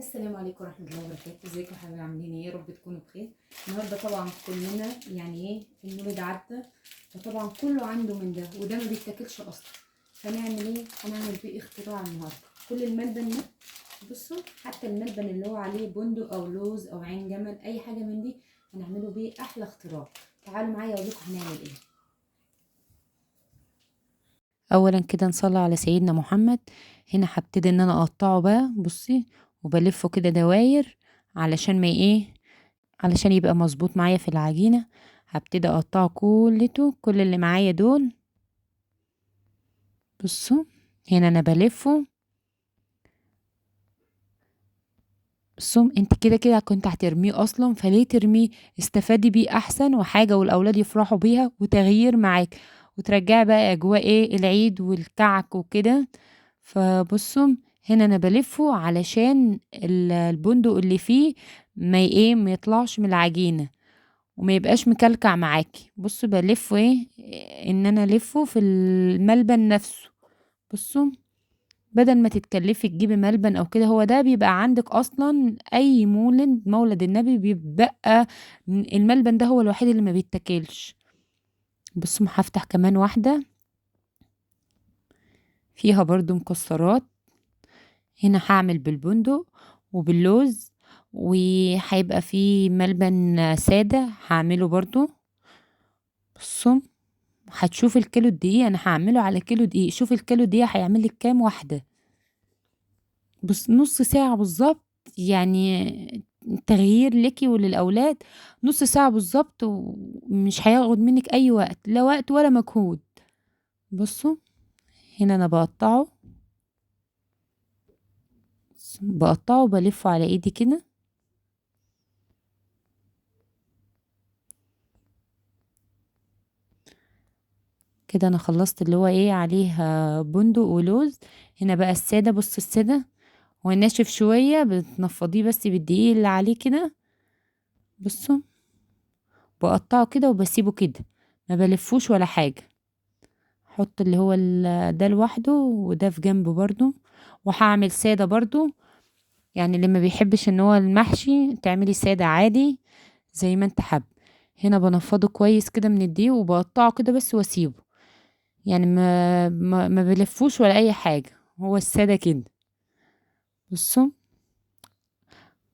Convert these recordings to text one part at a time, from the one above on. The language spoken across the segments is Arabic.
السلام عليكم ورحمة الله وبركاته. ازيكم يا حبايبي؟ عاملين ايه؟ يا رب تكونوا بخير. النهارده طبعا كلنا المولد عدى، فطبعا كله عنده من ده، وده ما بيتاكلش اصلا. هنعمل ايه؟ هنعمل بيه اختراع النهارده. كل الملبن ده، بصوا، حتى الملبن اللي هو عليه بندق او لوز او عين جمل، اي حاجه من دي هنعمله بيه احلى اختراع. تعالوا معايا اقول لكم هنعمل ايه. اولا كده نصلي على سيدنا محمد. هنا هبتدي ان انا اقطعه بقى، بصي، وبلفه كده دواير علشان ما ايه، علشان يبقى مظبوط معايا في العجينة. هبتدي اقطعه كل اللي معايا دول. بصوا، هنا انا بلفه. بصوا، انت كده كده كنت هترميه اصلا، فليه ترميه؟ استفادي بيه احسن، وحاجة والاولاد يفرحوا بيها وتغيير معاك، وترجعي بقى اجواء ايه العيد والكعك وكده. فبصوا، هنا انا بلفه علشان البندق اللي فيه ما يطلعش من العجينة، وما يبقاش مكلكع معاكي. بصوا بلفه ايه، ان انا الفه في الملبن نفسه. بصوا، بدل ما تتكلفي تجيبي ملبن او كده، هو ده بيبقى عندك اصلا. اي مولد النبي بيبقى الملبن ده هو الوحيد اللي ما بيتاكلش. بصوا، هفتح كمان واحدة فيها برضو مكسرات. هنا هعمل بالبندق وباللوز، وهيبقى فيه ملبن سادة هعمله برضو. بصوا، هتشوف الكيلو الدقيق، انا هعمله على كيلو دقيق. شوف الكيلو دقيق هيعمل لك كام واحده. بس نص ساعه بالظبط، يعني تغيير لك وللاولاد. نص ساعه بالظبط، ومش هياخد منك اي وقت، لا وقت ولا مجهود. بصوا، هنا انا بقطعه وبلفه على ايدي كده. كده انا خلصت اللي هو ايه عليه بندق ولوز. هنا بقى الساده. بص الساده هو ناشف شويه، بتنفضيه بس بالدقيق اللي عليه كده. بصوا، بقطعه كده وبسيبه كده، ما بلفوش ولا حاجة. احط اللي هو ده لوحده، وده في جنبه برضو. وهعمل سادة برضو، يعني اللي ما بيحبش ان هو المحشي تعملي سادة عادي زي ما انت حب. هنا بنفضه كويس كده من الدقيق، وبقطعه كده بس واسيبه، يعني ما بلفوش ولا اي حاجة، هو السادة كده. بصوا،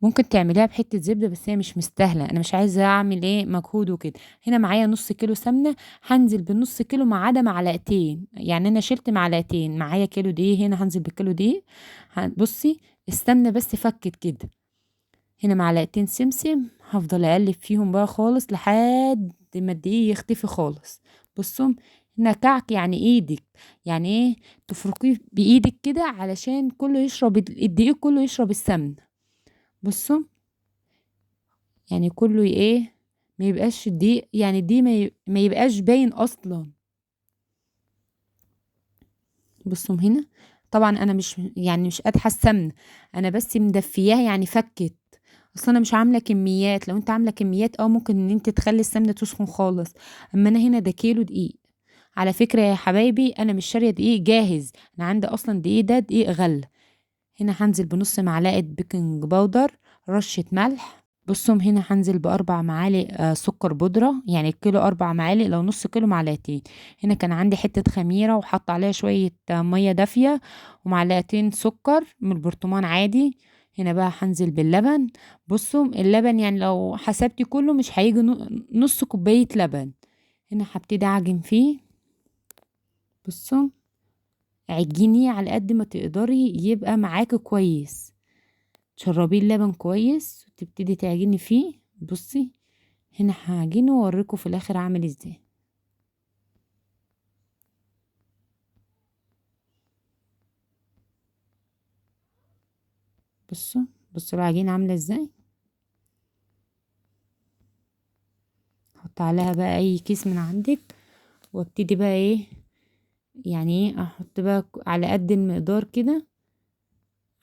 ممكن تعمليها بحتة زبدة، بس هي مش مستاهلة، انا مش عايزة اعمل ايه مجهود وكده. هنا معايا نص كيلو سمنة، هنزل بالنص كيلو ما عدا معلقتين، يعني انا شلت معلقتين. معايا كيلو دقيق، هنا هنزل بالكيلو دقيق. بصي، السمنة بس فكت كده. هنا معلقتين سمسم، هفضل اقلب فيهم بقى خالص لحد ما الدقيق يختفي خالص. بصوا، هنا كعك يعني ايدك، يعني ايه، تفركيه بايدك كده علشان كله يشرب الدقيق، كله يشرب السمنة. بصوا، يعني كله ايه، ما يبقاش دي، يعني دي ما يبقاش باين اصلا. بصوا هنا، طبعا انا مش قادحه السمنه، انا بس مدفياها يعني فكت. اصلا انا مش عامله كميات، لو انت عامله كميات ممكن ان انت تخلي السمنه تسخن خالص. اما انا هنا ده كيلو دقيق. على فكره يا حبايبي، انا مش شاريه دقيق جاهز، انا عندي اصلا دقيق، ده دقيق غله. هنا هنزل بنص معلقه بيكنج باودر، رشه ملح. بصهم، هنا هنزل بأربع معالق سكر بودرة، يعني الكيلو 4 معالق، لو نص كيلو معلقتين. هنا كان عندي حتة خميرة وحط عليها شوية مية دافية، ومعلقتين سكر من البرطمان عادي. هنا بقى هنزل باللبن. بصوا، اللبن يعني لو حسبتي كله مش هيجي نص كوباية لبن. هنا هبتدي اعجن فيه. بصوا، عجيني على قد ما تقدري يبقى معاكي كويس. تشربيه اللبن كويس وتبتدي تعجني فيه. بصي، هنا هعجنه واوريكم في الاخر عامل ازاي. بصوا، بصوا العجينه عامله ازاي. احط عليها بقى اي كيس من عندك، وابتدي بقى ايه، يعني ايه، احط بقى على قد المقدار كده،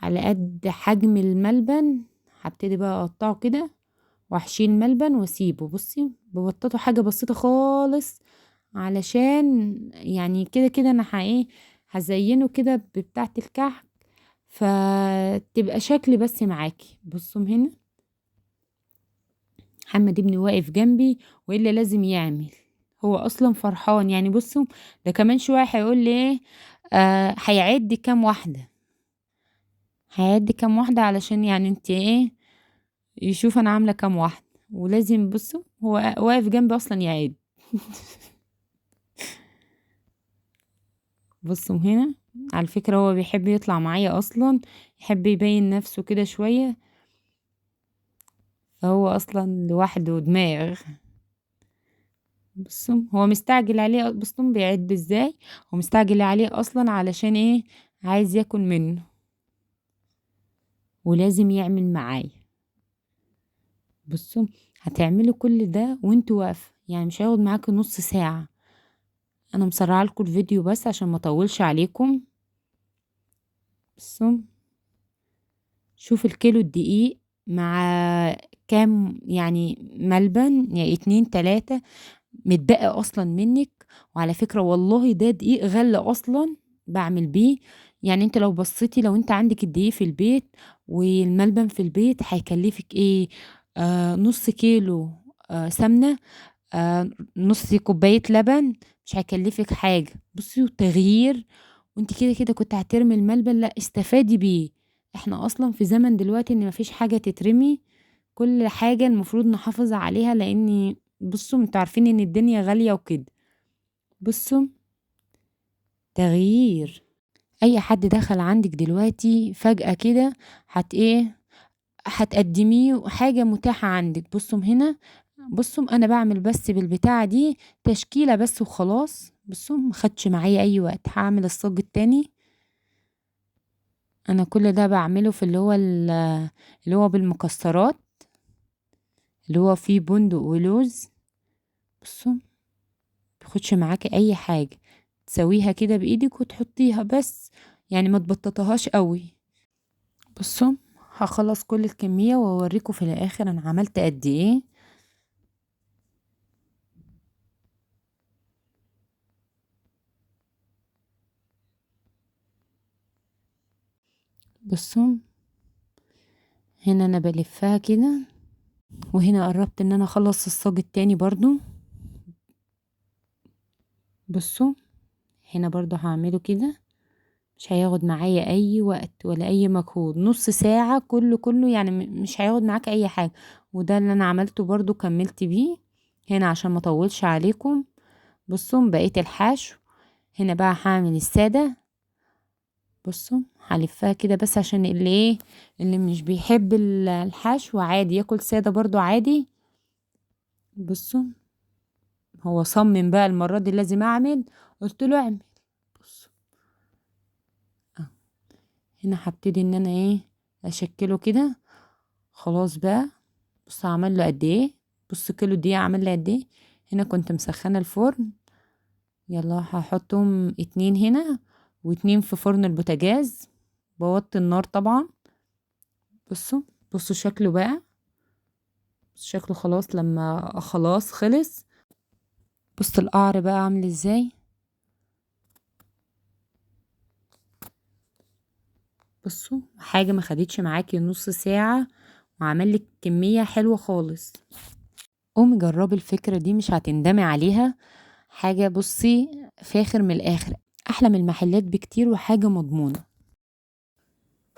على قد حجم الملبن. هبتدي بقى اقطعه كده، واحشيه الملبن واسيبه. بصي، ببططه حاجه بسيطه خالص، علشان يعني كده كده انا ايه، هزينه كده بتاعه الكحك. فتبقى شكل بس معاكي. بصوا هنا محمد ابني واقف جنبي والا لازم يعمل، هو اصلا فرحان يعني. بصوا ده كمان شويه هيقول لي ايه، هيعد كام واحده، هيعد كام واحده علشان يعني انت ايه، يشوف انا عامله كام واحده. ولازم بصوا هو واقف جنبي اصلا يعد. بصوا هنا على فكره هو بيحب يطلع معايا اصلا، يحب يبين نفسه كده شويه، فهو اصلا لوحده دماغ. بصوا هو مستعجل عليه، بصوا بيعد ازاي، هو مستعجل عليه اصلا علشان ايه، عايز ياكل منه ولازم يعمل معايا. بصوا هتعملوا كل ده وانتوا واقفه، يعني مش هياخد معاكي نص ساعه. انا مسرعه لكم الفيديو بس عشان ما اطولش عليكم. بصوا شوف الكيلو الدقيق مع كام يعني ملبن، يعني 2 3 متبقى اصلا منك. وعلى فكرة والله ده دقيق غلة اصلا بعمل بيه. يعني انت لو بصيتي، لو انت عندك الدقيق في البيت والملبن في البيت هيكلفك ايه، نص كيلو سمنة، نص كوباية لبن، مش هيكلفك حاجة. بصي تغيير. وانت كده كده كنت هترمي الملبن، لا استفادي بيه. احنا اصلا في زمن دلوقتي ان مفيش حاجة تترمي، كل حاجة المفروض نحافظ عليها، لان بصوا انتوا عارفين ان الدنيا غالية وكده. بصوا تغيير. اي حد دخل عندك دلوقتي فجأة كده ايه، هتقدميه حاجة متاحة عندك. بصوا هنا، بصوا انا بعمل بس بالبتاعة دي تشكيلة بس وخلاص. بصوا مخدش معايا اي وقت. هعمل الصاج التاني. انا كل ده بعمله في اللي هو بالمكسرات، اللي هو فيه بندق ولوز. بصوا تاخدش معاكي اي حاجة، تسويها كده بايدك وتحطيها بس، يعني ما تبططهاش قوي. بصوا هخلص كل الكمية واوريكم في الاخر انا عملت قد ايه. بصوا هنا انا بلفها كده، وهنا قربت ان انا اخلص الصاج التاني برضو. بصوا هنا برضو هعمله كده، مش هياخد معايا اي وقت ولا اي مجهود، نص ساعة كله يعني مش هياخد معاك اي حاجة. وده اللي انا عملته برضو كملت بيه هنا عشان ما اطولش عليكم. بصوا بقيت الحشو هنا بقى هعمل السادة. بصوا هلفها كده بس عشان اللي ايه، اللي مش بيحب الحشو عادي ياكل سادة برضو عادي. بصوا هو صمم بقى المرة دي لازم اعمل، قلت له اعمل. بصوا هنا هبتدي ان انا ايه اشكله كده خلاص بقى. بص عمل له قد ايه، بص كيلو دقيق عمل لي قد ايه. هنا كنت مسخنه الفرن، يلا هحطهم 2 هنا و2 في فرن البوتاجاز، بوطي النار طبعا. بصوا بصوا شكله بقى، بص شكله خلاص لما خلاص خلص. بص القعر بقى عامل ازاي. بصوا حاجه ما خدتش معاكي نص ساعه وعمل لك كميه حلوه خالص. قومي جربي الفكره دي مش هتندمي عليها. حاجه بصي فاخر من الاخر، احلى من المحلات بكتير وحاجه مضمونه.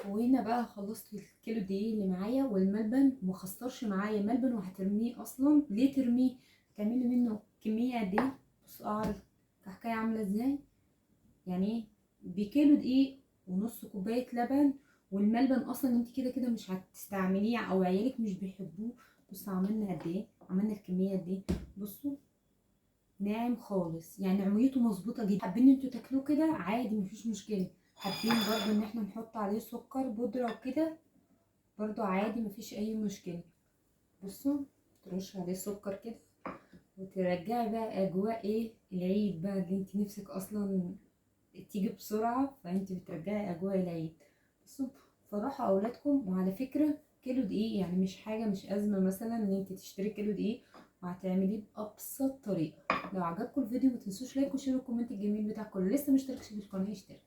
وهنا بقى خلصت الكيلو دقيق اللي معايا والملبن، ومخسرش معايا ملبن وهترميه اصلا. ليه ترميه، تعملي منه كميه قد ايه. بص اعرف الحكايه عامله ازاي، يعني ايه بكيلو دقيق ونص كوبايه لبن، والملبن اصلا انت كده كده مش هتستعمليه او عيالك مش بيحبوه. بص عملنا قد ايه، عملنا الكميه قد ايه. بصوا ناعم خالص، يعني عميته مظبوطه جدا. حابين انتوا تاكلوه كده عادي مفيش مشكله، حابين برضو ان احنا نحط عليه سكر بودره وكده برضو عادي مفيش اي مشكله. بصوا ترش عليه سكر كده وترجعي بقى اجواء ايه العيد بقى اللي انت نفسك اصلا تيجي بسرعه، فانت بترجعي اجواء العيد. بصوا فرحوا اولادكم. وعلى فكره كيلو دقيق يعني مش حاجه، مش ازمه مثلا ان انت تشتري كيلو دقيق، وهتعمليه بابسط طريقه. لو عجبكم الفيديو متنسوش لايك وشير والكومنت الجميل بتاعكم. اللي لسه مشتركش في القناه يشترك.